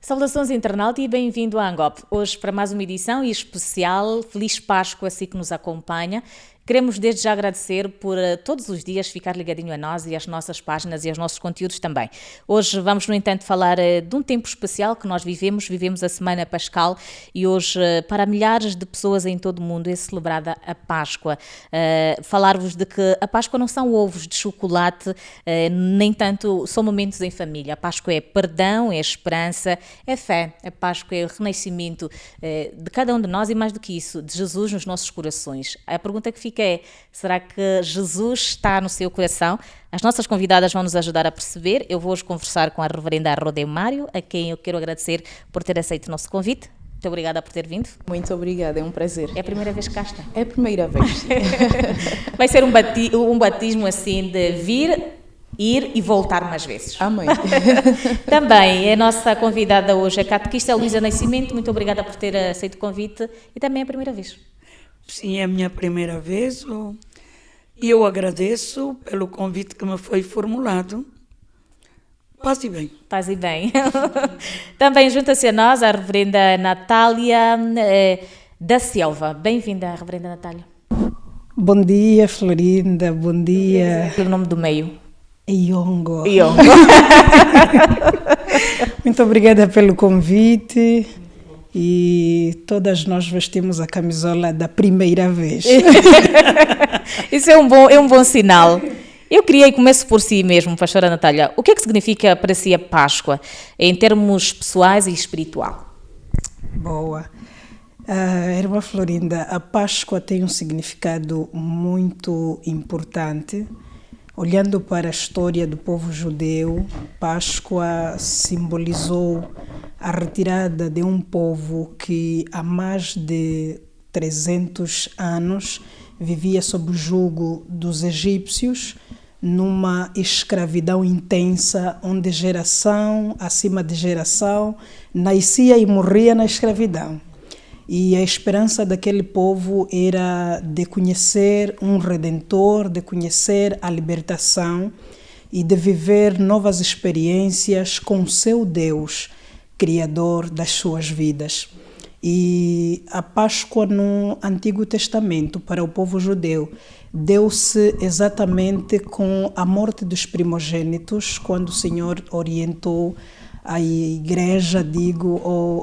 Saudações internauta e bem-vindo à Angop. Hoje para mais uma edição e especial. Feliz Páscoa, assim que nos acompanha. Queremos desde já agradecer por todos os dias ficar ligadinho a nós e às nossas páginas e aos nossos conteúdos também. Hoje vamos, no entanto, falar de um tempo especial que nós vivemos a Semana Pascal e hoje para milhares de pessoas em todo o mundo é celebrada a Páscoa. Falar-vos de que a Páscoa não são ovos de chocolate, nem tanto são momentos em família. A Páscoa é perdão, é esperança, é fé. A Páscoa é o renascimento de cada um de nós e mais do que isso, de Jesus nos nossos corações. A pergunta que fica é, será que Jesus está no seu coração? As nossas convidadas vão nos ajudar a perceber. Eu vou hoje conversar com a reverenda Rodé Mário, a quem eu quero agradecer por ter aceito o nosso convite. Muito obrigada por ter vindo. Muito obrigada, é um prazer. É a primeira vez que cá está? É a primeira vez. Vai ser um batismo assim de vir, ir e voltar mais vezes. Amém. Também é a nossa convidada hoje, a catequista Luísa Nascimento. Muito obrigada por ter aceito o convite e também é a primeira vez. Sim, é a minha primeira vez e eu agradeço pelo convite que me foi formulado. Paz e bem. Paz e bem. Também junta-se a nós a reverenda Natália da Silva. Bem-vinda, reverenda Natália. Bom dia, Florinda, bom dia. Pelo nome do meio. Iongo. Iongo. Muito obrigada pelo convite. E todas nós vestimos a camisola da primeira vez. Isso é um bom sinal. Eu queria, e começo por si mesmo, pastora Natália, o que é que significa para si a Páscoa, em termos pessoais e espiritual? Boa. Irmã Florinda, a Páscoa tem um significado muito importante. Olhando para a história do povo judeu, Páscoa simbolizou a retirada de um povo que há mais de 300 anos vivia sob o jugo dos egípcios, numa escravidão intensa, onde geração acima de geração nascia e morria na escravidão. E a esperança daquele povo era de conhecer um Redentor, de conhecer a libertação e de viver novas experiências com o seu Deus, Criador das suas vidas. E a Páscoa no Antigo Testamento, para o povo judeu, deu-se exatamente com a morte dos primogênitos, quando o Senhor orientou à igreja,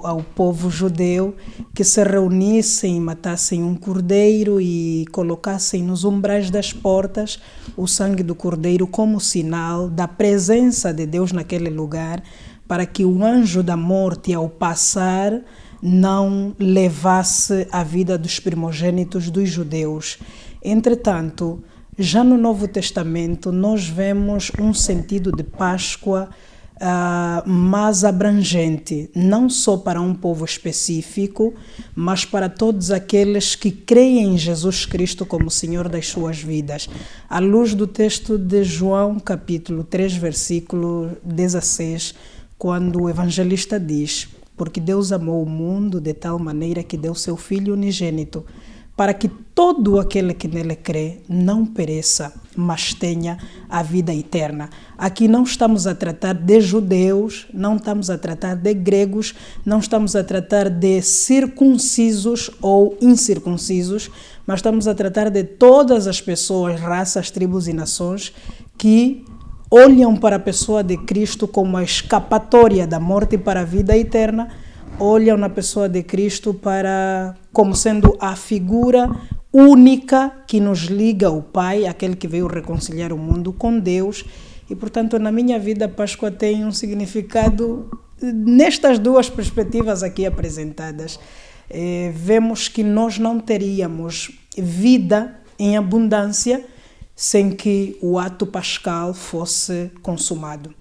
ao povo judeu, que se reunissem, matassem um cordeiro e colocassem nos umbrais das portas o sangue do cordeiro como sinal da presença de Deus naquele lugar, para que o anjo da morte, ao passar, não levasse a vida dos primogênitos dos judeus. Entretanto, já no Novo Testamento, nós vemos um sentido de Páscoa mais abrangente, não só para um povo específico, mas para todos aqueles que creem em Jesus Cristo como Senhor das suas vidas. À luz do texto de João, capítulo 3, versículo 16, quando o evangelista diz: porque Deus amou o mundo de tal maneira que deu seu Filho unigênito, para que todo aquele que nele crê não pereça, mas tenha a vida eterna. Aqui não estamos a tratar de judeus, não estamos a tratar de gregos, não estamos a tratar de circuncisos ou incircuncisos, mas estamos a tratar de todas as pessoas, raças, tribos e nações que olham para a pessoa de Cristo como a escapatória da morte para a vida eterna, olham na pessoa de Cristo como sendo a figura única que nos liga ao Pai, aquele que veio reconciliar o mundo com Deus. E, portanto, na minha vida, a Páscoa tem um significado nestas duas perspectivas aqui apresentadas. Vemos que nós não teríamos vida em abundância sem que o ato pascal fosse consumado.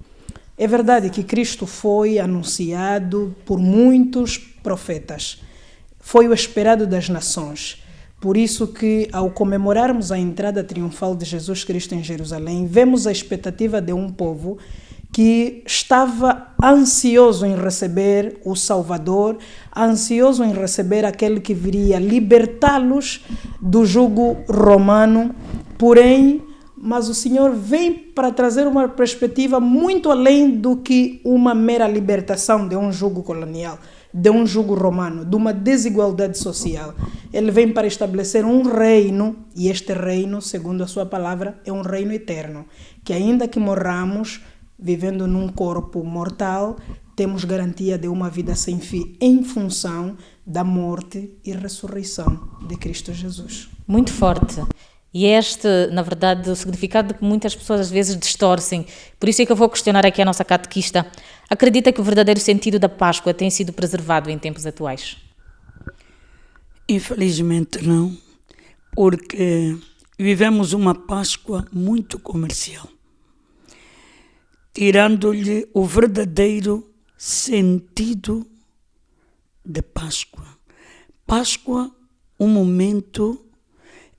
É verdade que Cristo foi anunciado por muitos profetas, foi o esperado das nações. Por isso que, ao comemorarmos a entrada triunfal de Jesus Cristo em Jerusalém, vemos a expectativa de um povo que estava ansioso em receber o Salvador, ansioso em receber aquele que viria libertá-los do jugo romano, porém mas o Senhor vem para trazer uma perspectiva muito além do que uma mera libertação de um jugo colonial, de um jugo romano, de uma desigualdade social. Ele vem para estabelecer um reino, e este reino, segundo a sua palavra, é um reino eterno, que ainda que morramos, vivendo num corpo mortal, temos garantia de uma vida sem fim em função da morte e ressurreição de Cristo Jesus. Muito forte. E este, na verdade, o significado que muitas pessoas às vezes distorcem. Por isso é que eu vou questionar aqui a nossa catequista. Acredita que o verdadeiro sentido da Páscoa tem sido preservado em tempos atuais? Infelizmente não, porque vivemos uma Páscoa muito comercial, tirando-lhe o verdadeiro sentido de Páscoa. Páscoa, um momento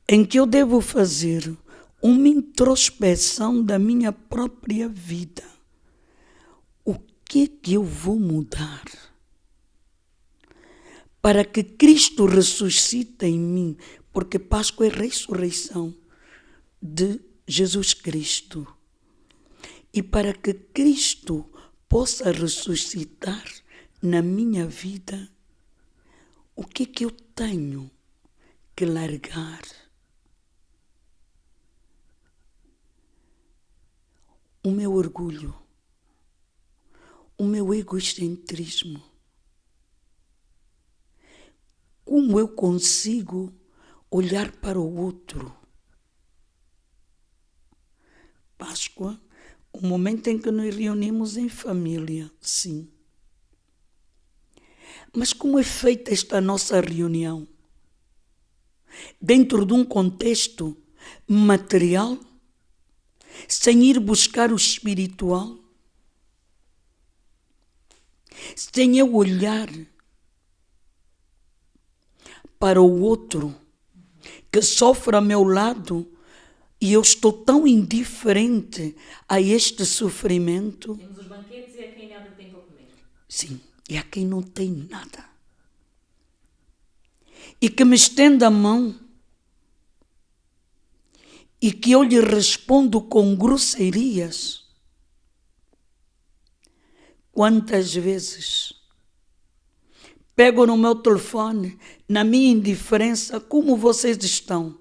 em que eu devo fazer uma introspeção da minha própria vida. O que eu vou mudar para que Cristo ressuscite em mim? Porque Páscoa é ressurreição de Jesus Cristo. E para que Cristo possa ressuscitar na minha vida, o que eu tenho que largar? O meu orgulho, o meu egocentrismo. Como eu consigo olhar para o outro? Páscoa, o momento em que nos reunimos em família, sim. Mas como é feita esta nossa reunião? Dentro de um contexto material? Sem ir buscar o espiritual? Sem eu olhar para o outro que sofre ao meu lado e eu estou tão indiferente a este sofrimento? Temos os banquetes e a quem nada tem para comer. Sim, e a quem não tem nada. E que me estenda a mão e que eu lhe respondo com grosserias. Quantas vezes pego no meu telefone, na minha indiferença, como vocês estão?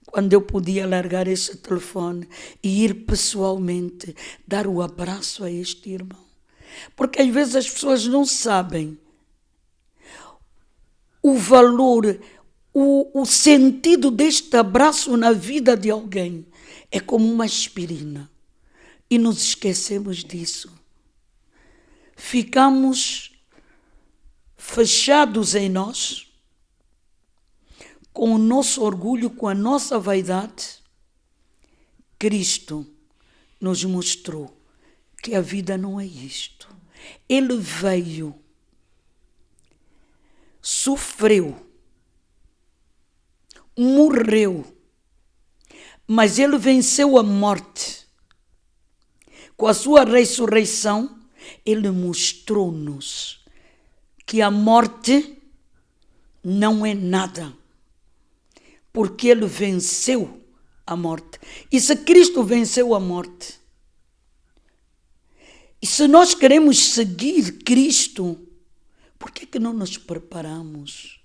Quando eu podia largar esse telefone e ir pessoalmente dar o abraço a este irmão. Porque às vezes as pessoas não sabem o valor, o sentido deste abraço na vida de alguém. É como uma aspirina. E nos esquecemos disso. Ficamos fechados em nós, com o nosso orgulho, com a nossa vaidade. Cristo nos mostrou que a vida não é isto. Ele veio, sofreu, morreu, mas ele venceu a morte. Com a sua ressurreição, ele mostrou-nos que a morte não é nada, porque ele venceu a morte. E se Cristo venceu a morte, e se nós queremos seguir Cristo, por que não nos preparamos?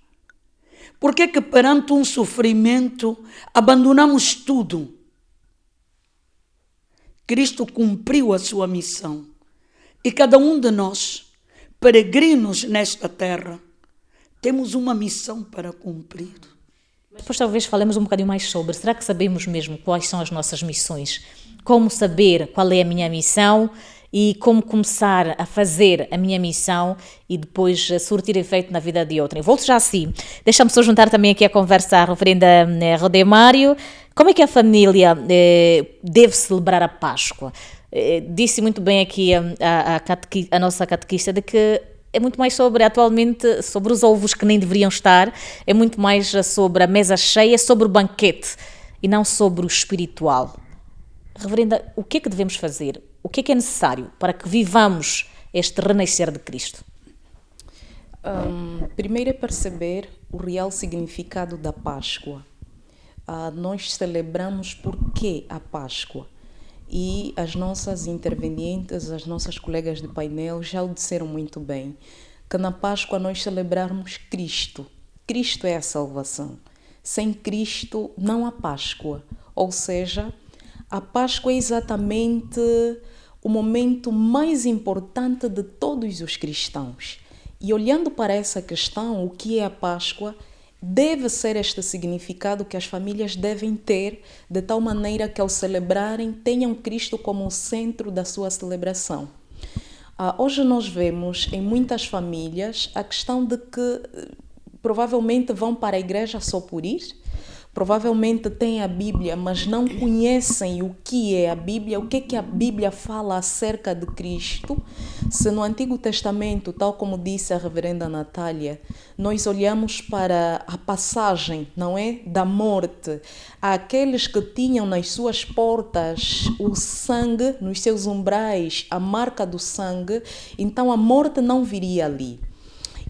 Por que perante um sofrimento abandonamos tudo? Cristo cumpriu a sua missão. E cada um de nós, peregrinos nesta terra, temos uma missão para cumprir. Depois talvez falemos um bocadinho mais sobre, será que sabemos mesmo quais são as nossas missões? Como saber qual é a minha missão e como começar a fazer a minha missão e depois surtir efeito na vida de outrem? Volto já assim. Deixa-me só juntar também aqui a conversa à reverenda Rodemário. Como é que a família deve celebrar a Páscoa? Disse muito bem aqui a nossa catequista de que é muito mais atualmente, sobre os ovos que nem deveriam estar, é muito mais sobre a mesa cheia, sobre o banquete e não sobre o espiritual. Reverenda, o que é que devemos fazer? O que é necessário para que vivamos este renascer de Cristo? Primeiro é perceber o real significado da Páscoa. nós celebramos por que a Páscoa. E as nossas intervenientes, as nossas colegas de painel já o disseram muito bem, que na Páscoa nós celebrarmos Cristo. Cristo é a salvação. Sem Cristo não há Páscoa. Ou seja, a Páscoa é exatamente o momento mais importante de todos os cristãos. E olhando para essa questão, o que é a Páscoa, deve ser este significado que as famílias devem ter, de tal maneira que ao celebrarem tenham Cristo como o centro da sua celebração. Hoje nós vemos em muitas famílias a questão de que provavelmente vão para a igreja só por ir, provavelmente têm a Bíblia, mas não conhecem o que é a Bíblia, o que é que a Bíblia fala acerca de Cristo. Se no Antigo Testamento, tal como disse a reverenda Natália, nós olhamos para a passagem, não é, da morte, àqueles que tinham nas suas portas o sangue, nos seus umbrais, a marca do sangue, então a morte não viria ali.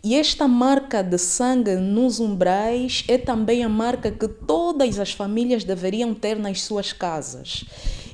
E esta marca de sangue nos umbrais é também a marca que todas as famílias deveriam ter nas suas casas.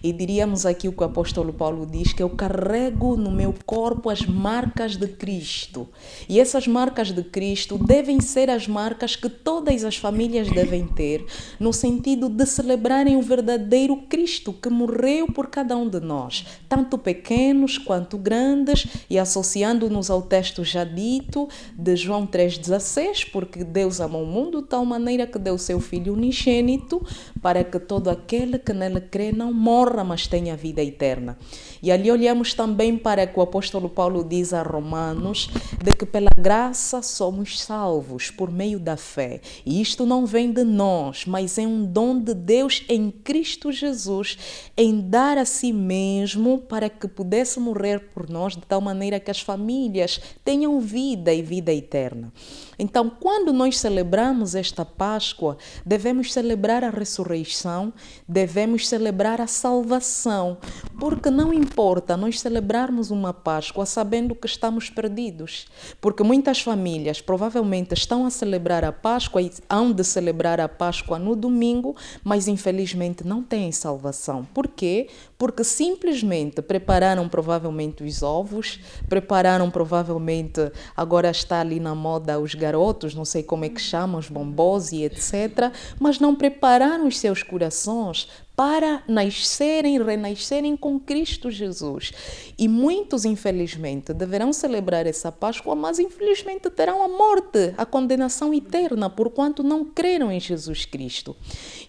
E diríamos aqui o que o apóstolo Paulo diz, que eu carrego no meu corpo as marcas de Cristo. E essas marcas de Cristo devem ser as marcas que todas as famílias devem ter, no sentido de celebrarem o verdadeiro Cristo que morreu por cada um de nós, tanto pequenos quanto grandes, e associando-nos ao texto já dito de João 3,16, porque Deus amou o mundo de tal maneira que deu o seu Filho unigênito, para que todo aquele que nele crê não morra, mas tenha vida eterna. E ali olhamos também para que o apóstolo Paulo diz a Romanos, de que pela graça somos salvos por meio da fé. E isto não vem de nós, mas é um dom de Deus em Cristo Jesus, em dar a si mesmo para que pudesse morrer por nós, de tal maneira que as famílias tenham vida e vida eterna. Então, quando nós celebramos esta Páscoa, devemos celebrar a ressurreição, devemos celebrar a salvação, porque não importa nós celebrarmos uma Páscoa sabendo que estamos perdidos, porque muitas famílias provavelmente estão a celebrar a Páscoa e hão de celebrar a Páscoa no domingo, mas infelizmente não têm salvação. Por quê? Porque simplesmente prepararam provavelmente os ovos, prepararam provavelmente, agora está ali na moda os garotos, não sei como é que chamam, os bombons e etc., mas não prepararam os seus corações para nascerem, renascerem com Cristo Jesus. E muitos, infelizmente, deverão celebrar essa Páscoa, mas infelizmente terão a morte, a condenação eterna, porquanto não creram em Jesus Cristo.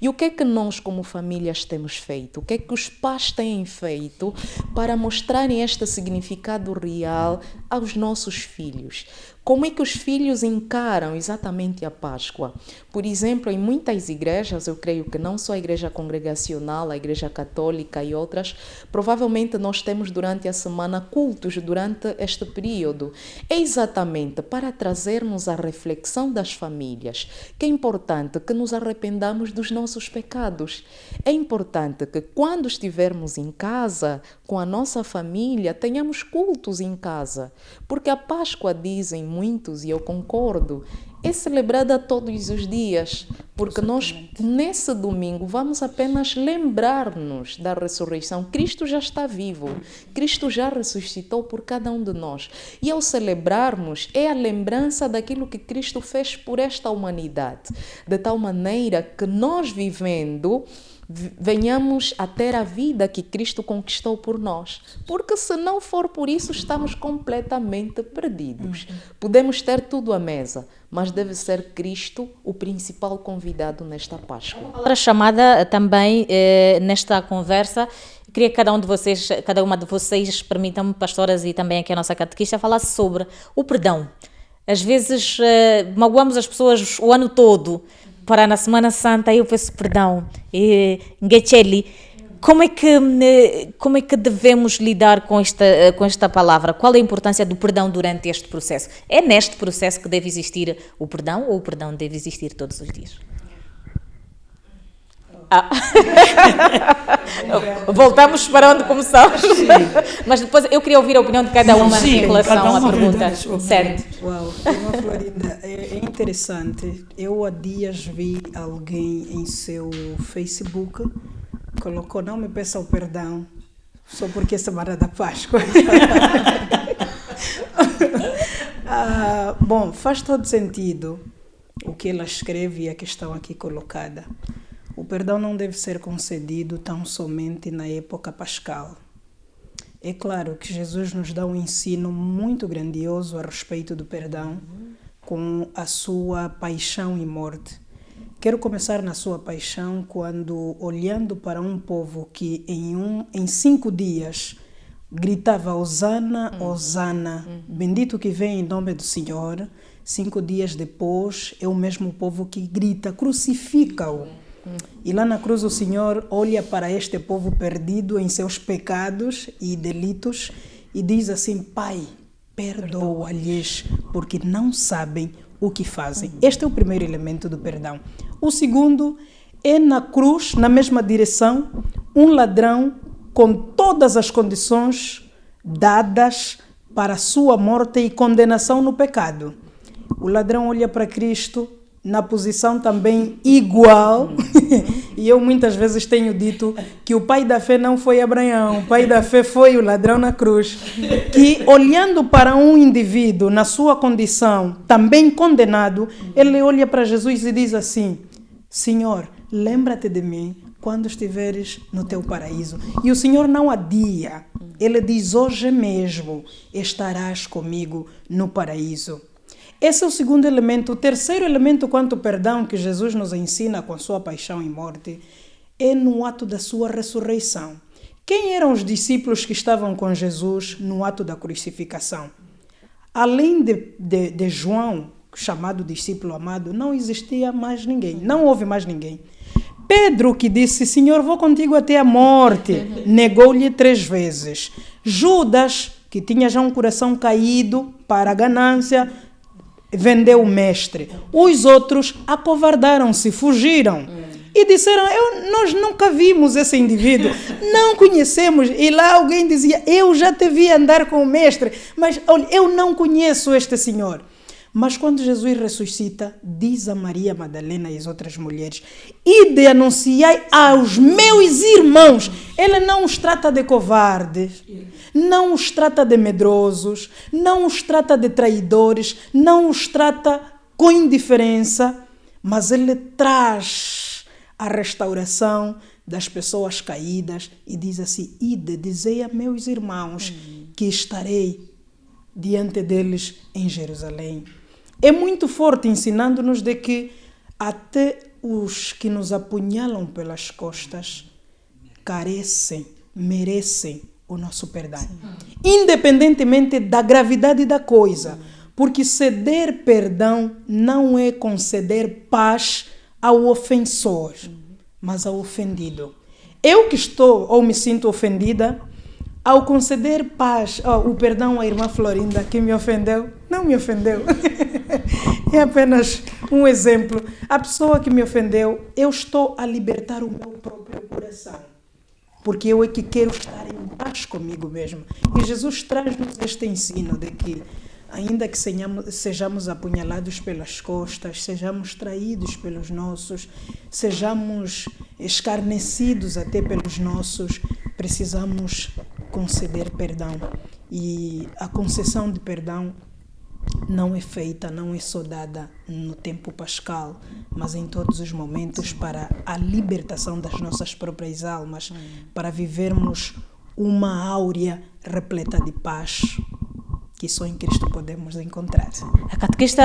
E o que é que nós, como famílias, temos feito? O que é que os pais têm feito para mostrarem este significado real aos nossos filhos? Como é que os filhos encaram exatamente a Páscoa? Por exemplo, em muitas igrejas, eu creio que não só a igreja congregacional, a igreja católica e outras, provavelmente nós temos durante a semana cultos durante este período. É exatamente para trazermos a reflexão das famílias, que é importante que nos arrependamos dos nossos pecados. É importante que quando estivermos em casa, com a nossa família, tenhamos cultos em casa, porque a Páscoa, dizem muitos, e eu concordo, é celebrada todos os dias, porque nós, nesse domingo, vamos apenas lembrar-nos da ressurreição. Cristo já está vivo, Cristo já ressuscitou por cada um de nós. E ao celebrarmos, é a lembrança daquilo que Cristo fez por esta humanidade, de tal maneira que nós vivendo, venhamos a ter a vida que Cristo conquistou por nós. Porque se não for por isso, estamos completamente perdidos. Podemos ter tudo à mesa, mas deve ser Cristo o principal convidado nesta Páscoa. Outra chamada também nesta conversa, queria que cada uma de vocês, permitam-me, pastoras e também aqui a nossa catequista, falasse sobre o perdão. Às vezes magoamos as pessoas o ano todo, para na Semana Santa eu peço perdão. Como é que devemos lidar com esta palavra? Qual é a importância do perdão durante este processo? É neste processo que deve existir o perdão ou o perdão deve existir todos os dias? Voltamos para onde começamos. Mas depois eu queria ouvir a opinião de cada uma em relação à pergunta. Certo. Uau, Florinda, é interessante interessante. Eu há dias vi alguém em seu Facebook, colocou, não me peça o perdão, só porque é semana da Páscoa. Bom, faz todo sentido o que ela escreve e a questão aqui colocada. O perdão não deve ser concedido tão somente na época pascal. É claro que Jesus nos dá um ensino muito grandioso a respeito do perdão, com a sua paixão e morte. Quero começar na sua paixão quando, olhando para um povo que em 5 dias gritava Hosana, Hosana, bendito que vem em nome do Senhor, 5 dias depois é o mesmo povo que grita, crucifica-o. E lá na cruz o Senhor olha para este povo perdido em seus pecados e delitos e diz assim, Pai, perdoa-lhes, porque não sabem o que fazem. Este é o primeiro elemento do perdão. O segundo é na cruz, na mesma direção, um ladrão com todas as condições dadas para a sua morte e condenação no pecado. O ladrão olha para Cristo na posição também igual. E eu muitas vezes tenho dito que o pai da fé não foi Abraão, o pai da fé foi o ladrão na cruz, que olhando para um indivíduo na sua condição também condenado, ele olha para Jesus e diz assim, Senhor, lembra-te de mim quando estiveres no teu paraíso. E o Senhor não adia, ele diz, hoje mesmo estarás comigo no paraíso. Esse é o segundo elemento. O terceiro elemento quanto ao perdão que Jesus nos ensina com sua paixão e morte é no ato da sua ressurreição. Quem eram os discípulos que estavam com Jesus no ato da crucificação? Além de João, chamado discípulo amado, não existia mais ninguém, não houve mais ninguém. Pedro, que disse, Senhor, vou contigo até a morte, negou-lhe 3 vezes. Judas, que tinha já um coração caído para a ganância, vendeu o mestre. Os outros acovardaram-se, fugiram. E disseram, nós nunca vimos esse indivíduo, não conhecemos. E lá alguém dizia, eu já te vi andar com o mestre, mas olha, eu não conheço este senhor. Mas quando Jesus ressuscita, diz a Maria Madalena e as outras mulheres, ide anunciai aos meus irmãos. Ele não os trata de covardes, não os trata de medrosos, não os trata de traidores, não os trata com indiferença, mas ele traz a restauração das pessoas caídas e diz assim, ide, dizei a meus irmãos que estarei diante deles em Jerusalém. É muito forte ensinando-nos de que até os que nos apunhalam pelas costas carecem, merecem o nosso perdão. Independentemente da gravidade da coisa, porque ceder perdão não é conceder paz ao ofensor, mas ao ofendido. Eu que estou ou me sinto ofendida, ao conceder paz, o perdão à irmã Florinda, que me ofendeu, não me ofendeu. É apenas um exemplo. A pessoa que me ofendeu, eu estou a libertar o meu próprio coração. Porque eu é que quero estar em paz comigo mesmo. E Jesus traz-nos este ensino de que, ainda que sejamos apunhalados pelas costas, sejamos traídos pelos nossos, sejamos escarnecidos até pelos nossos, precisamos conceder perdão. E a concessão de perdão não é feita, não é só dada no tempo pascal, mas em todos os momentos para a libertação das nossas próprias almas, para vivermos uma áurea repleta de paz que só em Cristo podemos encontrar. A catequista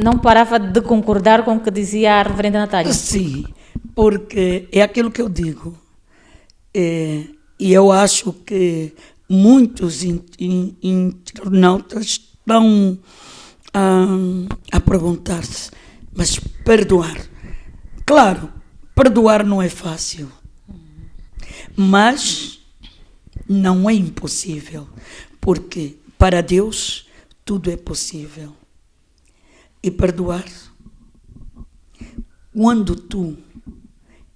não parava de concordar com o que dizia a reverenda Natália. Sim, porque é aquilo que eu digo. E eu acho que muitos internautas estão a perguntar-se, mas perdoar? Claro, perdoar não é fácil, mas não é impossível, porque para Deus tudo é possível. E perdoar, quando tu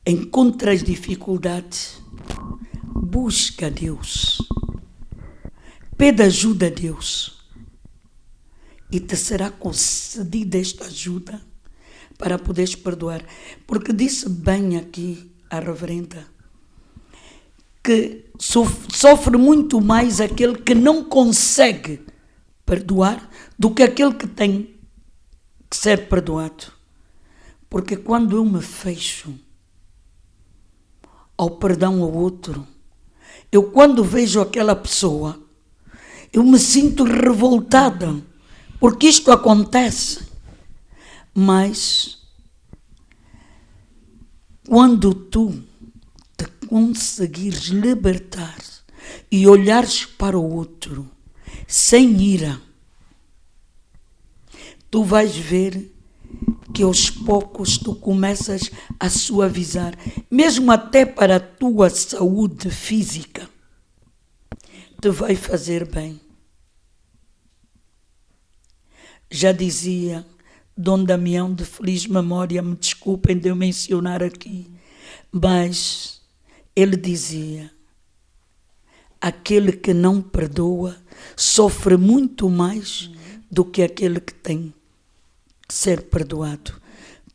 encontras dificuldades, busca Deus, pede ajuda a Deus e te será concedida esta ajuda para poderes perdoar. Porque disse bem aqui a reverenda que sofre muito mais aquele que não consegue perdoar do que aquele que tem que ser perdoado. Porque quando eu me fecho ao perdão ao outro, eu quando vejo aquela pessoa, eu me sinto revoltada, porque isto acontece. Mas quando tu te conseguires libertar e olhares para o outro sem ira, tu vais ver que aos poucos tu começas a suavizar, mesmo até para a tua saúde física, te vai fazer bem. Já dizia Dom Damião de feliz memória, me desculpem de eu mencionar aqui, mas ele dizia: aquele que não perdoa sofre muito mais do que aquele que tem que ser perdoado.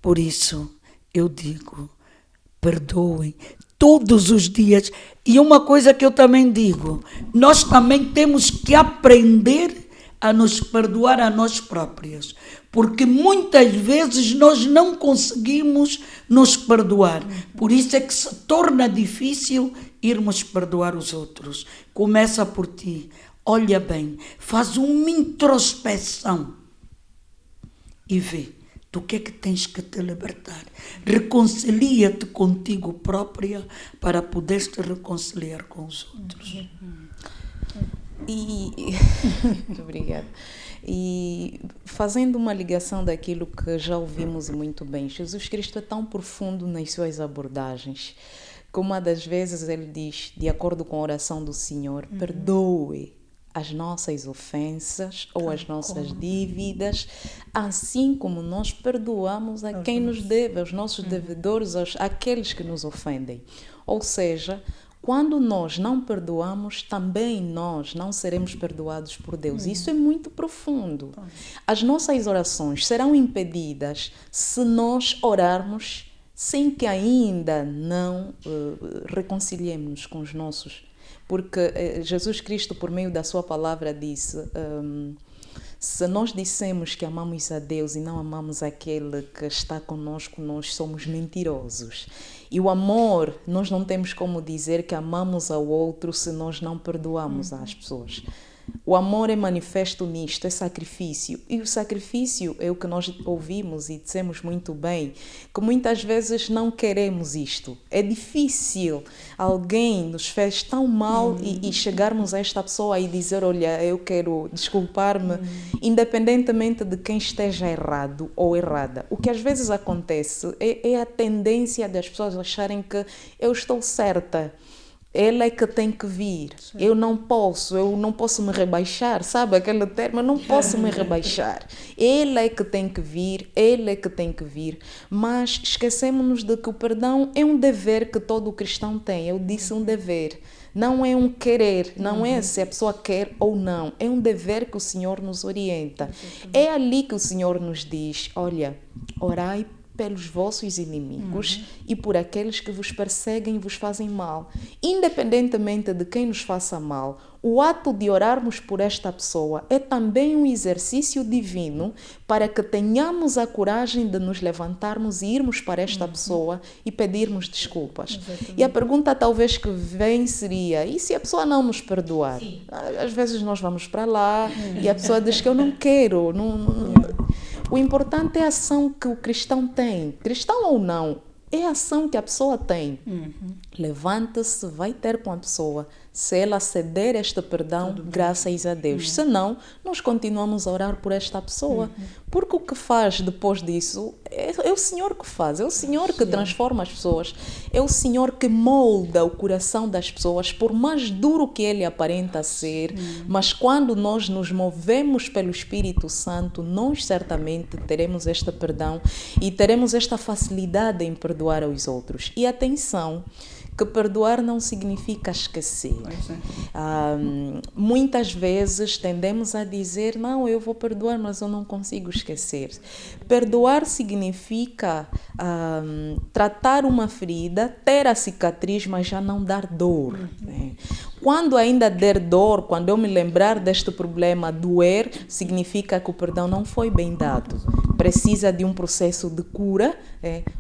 Por isso eu digo, perdoem todos os dias. E uma coisa que eu também digo, nós também temos que aprender a nos perdoar a nós próprios, porque muitas vezes nós não conseguimos nos perdoar. Por isso é que se torna difícil irmos perdoar os outros. Começa por ti, olha bem, faz uma introspeção e vê do que é que tens que te libertar. Reconcilia-te contigo própria para poderes te reconciliar com os outros. Muito obrigada. E fazendo uma ligação daquilo que já ouvimos muito bem, Jesus Cristo é tão profundo nas suas abordagens que uma das vezes ele diz, de acordo com a oração do Senhor, perdoe as nossas ofensas ou as nossas dívidas, assim como nós perdoamos a quem nos deve, aos nossos devedores, àqueles que nos ofendem. Ou seja, quando nós não perdoamos, também nós não seremos perdoados por Deus. Isso é muito profundo. As nossas orações serão impedidas se nós orarmos sem que ainda não reconciliemos com os nossos. Porque Jesus Cristo, por meio da sua palavra, disse, se nós dissemos que amamos a Deus e não amamos aquele que está conosco, nós somos mentirosos. E o amor, nós não temos como dizer que amamos ao outro se nós não perdoamos as pessoas. O amor é manifesto nisto, é sacrifício. E o sacrifício é o que nós ouvimos e dissemos muito bem, que muitas vezes não queremos isto. É difícil. Alguém nos fez tão mal e chegarmos a esta pessoa e dizer, olha, eu quero desculpar-me, independentemente de quem esteja errado ou errada. O que às vezes acontece é a tendência das pessoas acharem que eu estou certa. Ele é que tem que vir. Sim. Eu não posso me rebaixar, sabe aquele termo? Eu não posso me rebaixar. Ele é que tem que vir, ele é que tem que vir. Mas esquecemos-nos de que o perdão é um dever que todo cristão tem. Eu disse um dever. Não é um querer, não é se a pessoa quer ou não. É um dever que o Senhor nos orienta. É ali que o Senhor nos diz, olha, orai pelos vossos inimigos e por aqueles que vos perseguem e vos fazem mal. Independentemente de quem nos faça mal, o ato de orarmos por esta pessoa é também um exercício divino para que tenhamos a coragem de nos levantarmos e irmos para esta pessoa e pedirmos desculpas. Exatamente. E a pergunta talvez que vem seria, e se a pessoa não nos perdoar? Sim. Às vezes nós vamos para lá e a pessoa diz que eu não quero, O importante é a ação que o cristão tem. Cristão ou não, é a ação que a pessoa tem. Levanta-se, vai ter com a pessoa. Se ela ceder este perdão, graças a Deus. Se não, nós continuamos a orar por esta pessoa. Porque o que faz depois disso é o Senhor que faz. É o Senhor que transforma as pessoas. É o Senhor que molda o coração das pessoas, por mais duro que ele aparenta ser. Mas quando nós nos movemos pelo Espírito Santo, nós certamente teremos este perdão e teremos esta facilidade em perdoar aos outros. E atenção, que perdoar não significa esquecer. Muitas vezes tendemos a dizer, não, eu vou perdoar, mas eu não consigo esquecer. Perdoar significa tratar uma ferida, ter a cicatriz, mas já não dar dor. Né? Quando ainda der dor, quando eu me lembrar deste problema, doer, significa que o perdão não foi bem dado. Precisa de um processo de cura.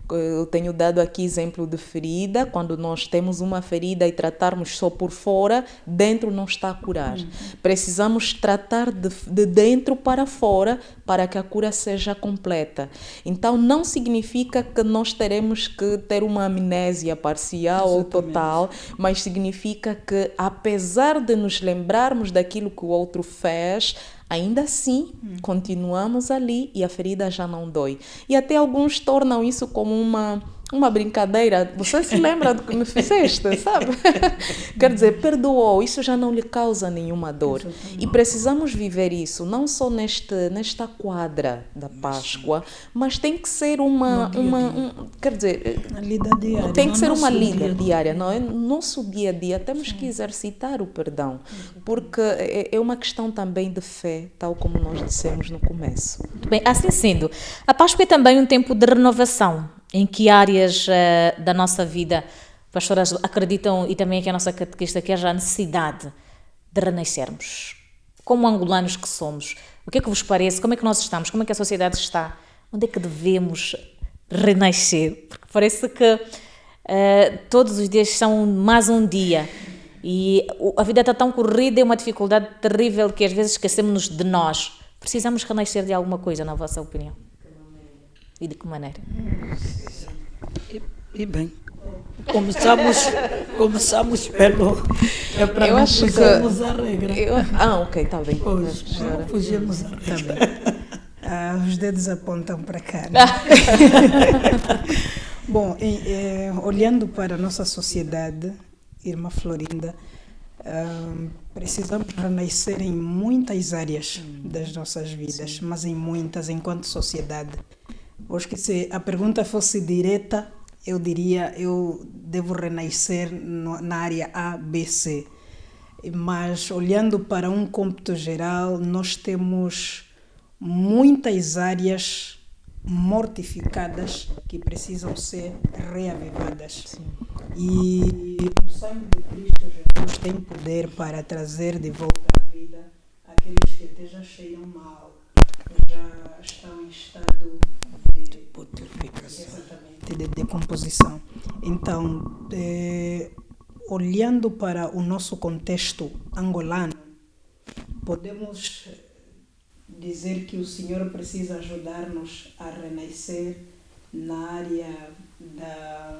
Eu tenho dado aqui exemplo de ferida. Quando nós temos uma ferida e tratarmos só por fora, dentro não está a curar. Precisamos tratar de dentro para fora para que a cura seja completa. Então, não significa que nós teremos que ter uma amnésia parcial ou total, mas significa que, apesar de nos lembrarmos daquilo que o outro fez, ainda assim, continuamos ali e a ferida já não dói. E até alguns tornam isso como uma brincadeira. Você se lembra do que me fizeste, sabe? Quer dizer, perdoou, isso já não lhe causa nenhuma dor. E precisamos viver isso, não só nesta quadra da Páscoa, mas tem que ser quer dizer, a lida diária, tem que ser uma lida diária. Não é? No nosso dia a dia temos que exercitar o perdão, porque é uma questão também de fé, tal como nós dissemos no começo. Muito bem, assim sendo, a Páscoa é também um tempo de renovação. Em que áreas da nossa vida, pastoras, acreditam, e também aqui a nossa catequista, que haja a necessidade de renascermos? Como angolanos que somos, o que é que vos parece? Como é que nós estamos? Como é que a sociedade está? Onde é que devemos renascer? Porque parece que todos os dias são mais um dia e a vida está tão corrida, é uma dificuldade terrível que às vezes esquecemos de nós. Precisamos renascer de alguma coisa, na vossa opinião? E de que maneira? E bem, começamos pelo... É para eu não acho fugirmos à regra. Ok, está bem. Fugimos à regra. Os dedos apontam para cá. Né? Bom, olhando para a nossa sociedade, irmã Florinda, precisamos renascer em muitas áreas das nossas vidas, mas em muitas, enquanto sociedade. Acho que se a pergunta fosse direta, eu diria, eu devo renascer na área A, B, C. Mas olhando para um cômputo geral, nós temos muitas áreas mortificadas que precisam ser reavivadas. Sim. E o sangue de Cristo Jesus tem poder para trazer de volta à vida aqueles que até já cheiram mal, já estão em estado de decomposição. Então, olhando para o nosso contexto angolano, podemos dizer que o Senhor precisa ajudar-nos a renascer na área da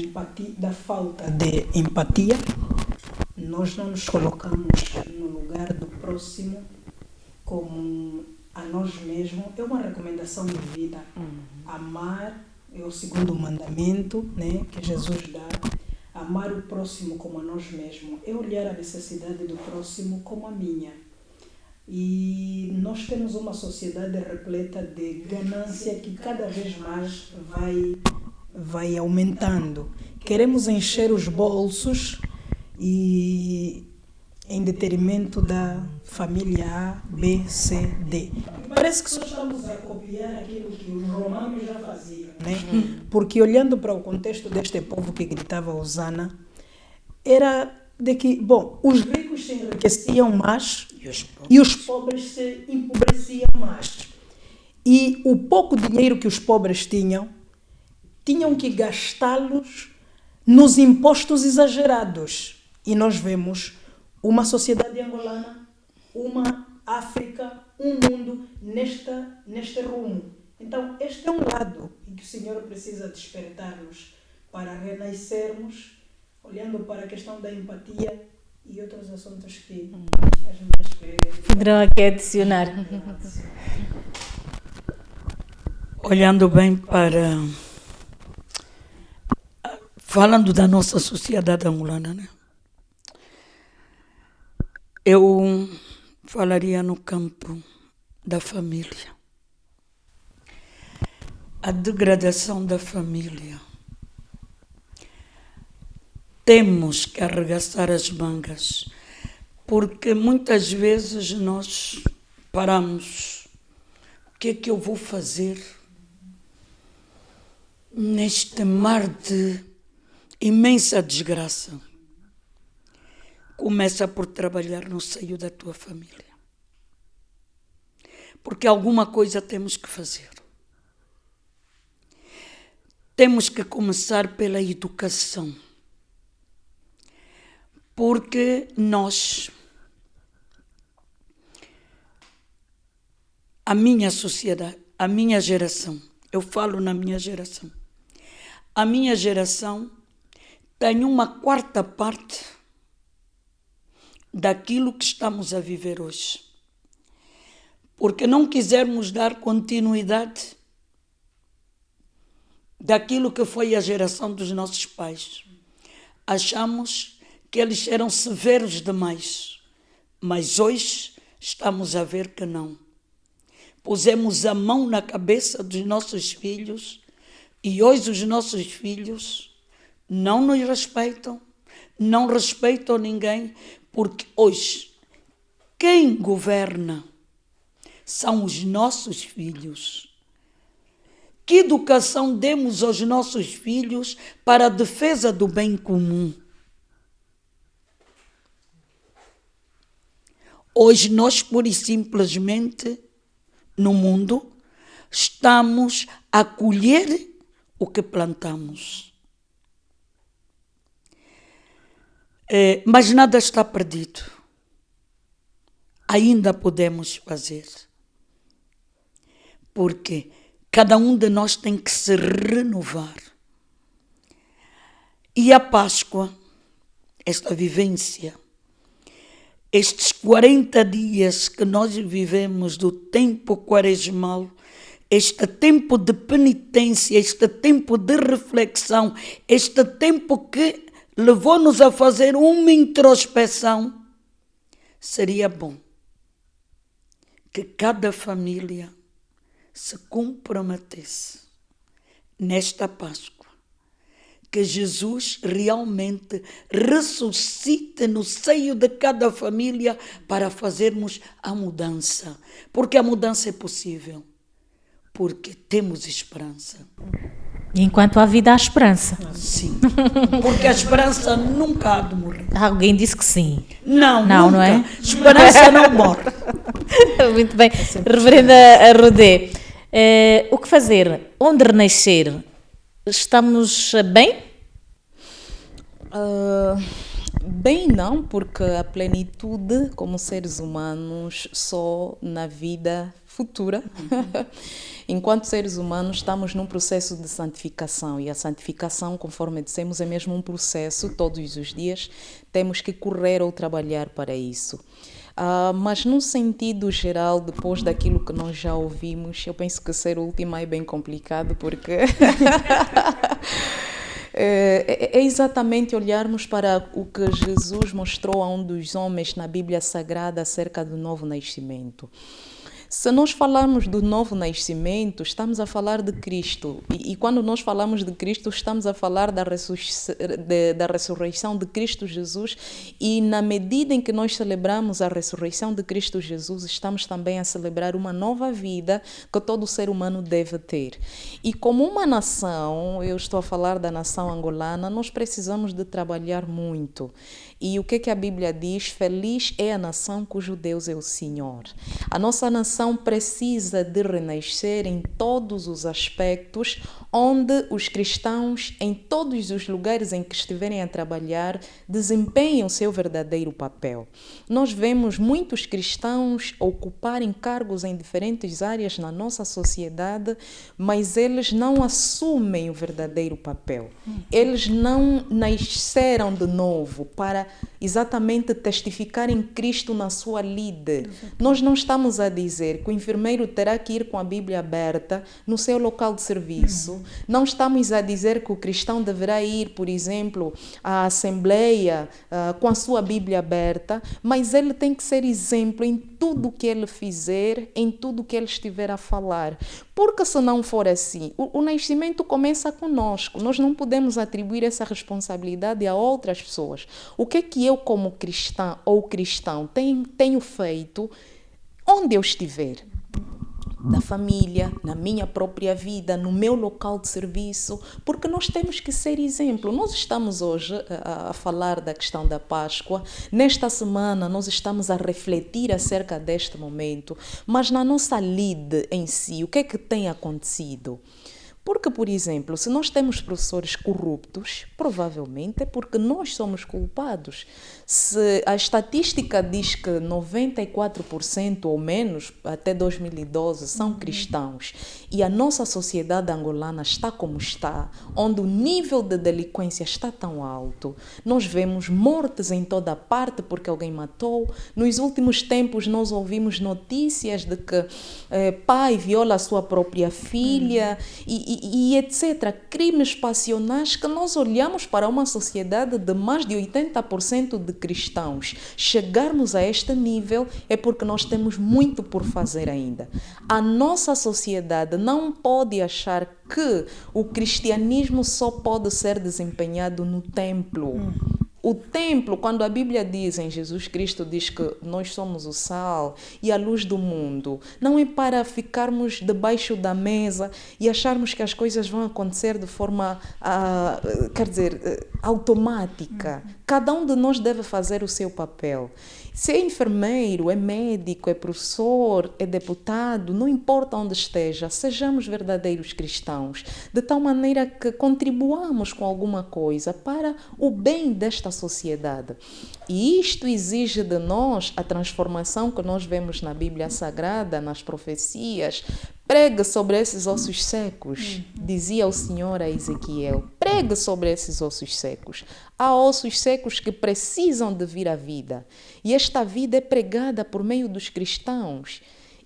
empatia, da falta de empatia. Nós não nos colocamos no lugar do próximo como a nós mesmos. É uma recomendação de vida. Amar é o segundo mandamento, né, que Jesus dá. Amar o próximo como a nós mesmos. É olhar a necessidade do próximo como a minha. E nós temos uma sociedade repleta de ganância que cada vez mais vai aumentando. Queremos encher os bolsos e em detrimento da família A, B, C, D. Parece que só estamos a copiar aquilo que os romanos já faziam, né? Porque olhando para o contexto deste povo que gritava Hosana, era de que, bom, os ricos se enriqueciam mais e os pobres se empobreciam mais. E o pouco dinheiro que os pobres tinham que gastá-los nos impostos exagerados. E nós vemos uma sociedade angolana, uma África, um mundo neste rumo. Então, este é um lado em que o Senhor precisa despertar-nos para renascermos, olhando para a questão da empatia e outros assuntos que as mulheres querem. Poderão aqui adicionar. Olhando bem para... Falando da nossa sociedade angolana, né? Eu falaria no campo da família. A degradação da família temos que arregaçar as mangas, porque muitas vezes nós paramos. O que é que eu vou fazer neste mar de imensa desgraça? Começa por trabalhar no seio da tua família. Porque alguma coisa temos que fazer. Temos que começar pela educação. Porque nós, a minha sociedade, a minha geração, eu falo na minha geração, a minha geração tem uma quarta parte daquilo que estamos a viver hoje. Porque não quisermos dar continuidade daquilo que foi a geração dos nossos pais. Achamos que eles eram severos demais, mas hoje estamos a ver que não. Pusemos a mão na cabeça dos nossos filhos e hoje os nossos filhos não nos respeitam, não respeitam ninguém, porque hoje quem governa são os nossos filhos. Que educação demos aos nossos filhos para a defesa do bem comum? Hoje nós, pura e simplesmente, no mundo, estamos a colher o que plantamos. Mas nada está perdido. Ainda podemos fazer. Porque cada um de nós tem que se renovar. E a Páscoa, esta vivência, estes 40 dias que nós vivemos do tempo quaresmal, este tempo de penitência, este tempo de reflexão, este tempo que levou-nos a fazer uma introspeção, seria bom que cada família se comprometesse nesta Páscoa, que Jesus realmente ressuscite no seio de cada família para fazermos a mudança. Porque a mudança é possível, porque temos esperança. Enquanto há vida, há esperança. Sim, porque a esperança nunca há de morrer. Alguém disse que sim. Não, Não, nunca. não é? Esperança não morre. Muito bem. Reverenda Rodé, o que fazer? Onde renascer? Estamos bem? Bem não, porque a plenitude como seres humanos só na vida futura. Enquanto seres humanos estamos num processo de santificação e a santificação, conforme dissemos, é mesmo um processo, todos os dias temos que correr ou trabalhar para isso. Mas num sentido geral, depois daquilo que nós já ouvimos, eu penso que ser última é bem complicado porque é exatamente olharmos para o que Jesus mostrou a um dos homens na Bíblia Sagrada acerca do novo nascimento. Se nós falarmos do novo nascimento, estamos a falar de Cristo. E quando nós falamos de Cristo, estamos a falar da ressurreição de Cristo Jesus. E na medida em que nós celebramos a ressurreição de Cristo Jesus, estamos também a celebrar uma nova vida que todo ser humano deve ter. E como uma nação, eu estou a falar da nação angolana, nós precisamos de trabalhar muito. E o que a Bíblia diz? Feliz é a nação cujo Deus é o Senhor. A nossa nação precisa de renascer em todos os aspectos, onde os cristãos, em todos os lugares em que estiverem a trabalhar, desempenham o seu verdadeiro papel. Nós vemos muitos cristãos ocuparem cargos em diferentes áreas na nossa sociedade, mas eles não assumem o verdadeiro papel. Eles não nasceram de novo para exatamente testificar em Cristo na sua lide. Nós não estamos a dizer que o enfermeiro terá que ir com a Bíblia aberta no seu local de serviço, Não estamos a dizer que o cristão deverá ir, por exemplo, à assembleia com a sua Bíblia aberta, mas ele tem que ser exemplo em tudo que ele fizer, em tudo que ele estiver a falar. Porque se não for assim, o nascimento começa conosco. Nós não podemos atribuir essa responsabilidade a outras pessoas. O que é que eu, como cristã ou cristão, tenho feito onde eu estiver? Da família, na minha própria vida, no meu local de serviço, porque nós temos que ser exemplo. Nós estamos hoje a falar da questão da Páscoa, nesta semana nós estamos a refletir acerca deste momento, mas na nossa lide em si, o que é que tem acontecido? Porque, por exemplo, se nós temos professores corruptos, provavelmente é porque nós somos culpados. Se a estatística diz que 94% ou menos, até 2012, são cristãos, e a nossa sociedade angolana está como está, onde o nível de delinquência está tão alto, nós vemos mortes em toda a parte porque alguém matou. Nos últimos tempos nós ouvimos notícias de que pai viola a sua própria filha e etc. Crimes passionais que nós olhamos para uma sociedade de mais de 80% de cristãos. Chegarmos a este nível é porque nós temos muito por fazer ainda. A nossa sociedade não pode achar que o cristianismo só pode ser desempenhado no templo. O templo, quando a Bíblia diz, em Jesus Cristo diz que nós somos o sal e a luz do mundo, não é para ficarmos debaixo da mesa e acharmos que as coisas vão acontecer de forma, automática. Cada um de nós deve fazer o seu papel. Se é enfermeiro, é médico, é professor, é deputado, não importa onde esteja, sejamos verdadeiros cristãos, de tal maneira que contribuamos com alguma coisa para o bem desta sociedade. E isto exige de nós a transformação que nós vemos na Bíblia Sagrada, nas profecias. Pregue sobre esses ossos secos, dizia o Senhor a Ezequiel. Pregue sobre esses ossos secos. Há ossos secos que precisam de vir à vida. E esta vida é pregada por meio dos cristãos.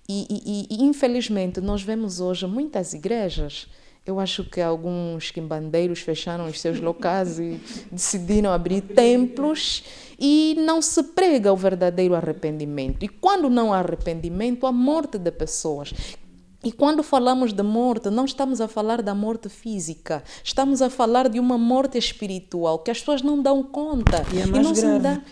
E infelizmente, nós vemos hoje muitas igrejas. Eu acho que alguns quimbandeiros fecharam os seus locais e decidiram abrir templos e não se prega o verdadeiro arrependimento. E quando não há arrependimento, há morte de pessoas. E quando falamos de morte, não estamos a falar da morte física, estamos a falar de uma morte espiritual que as pessoas não dão conta.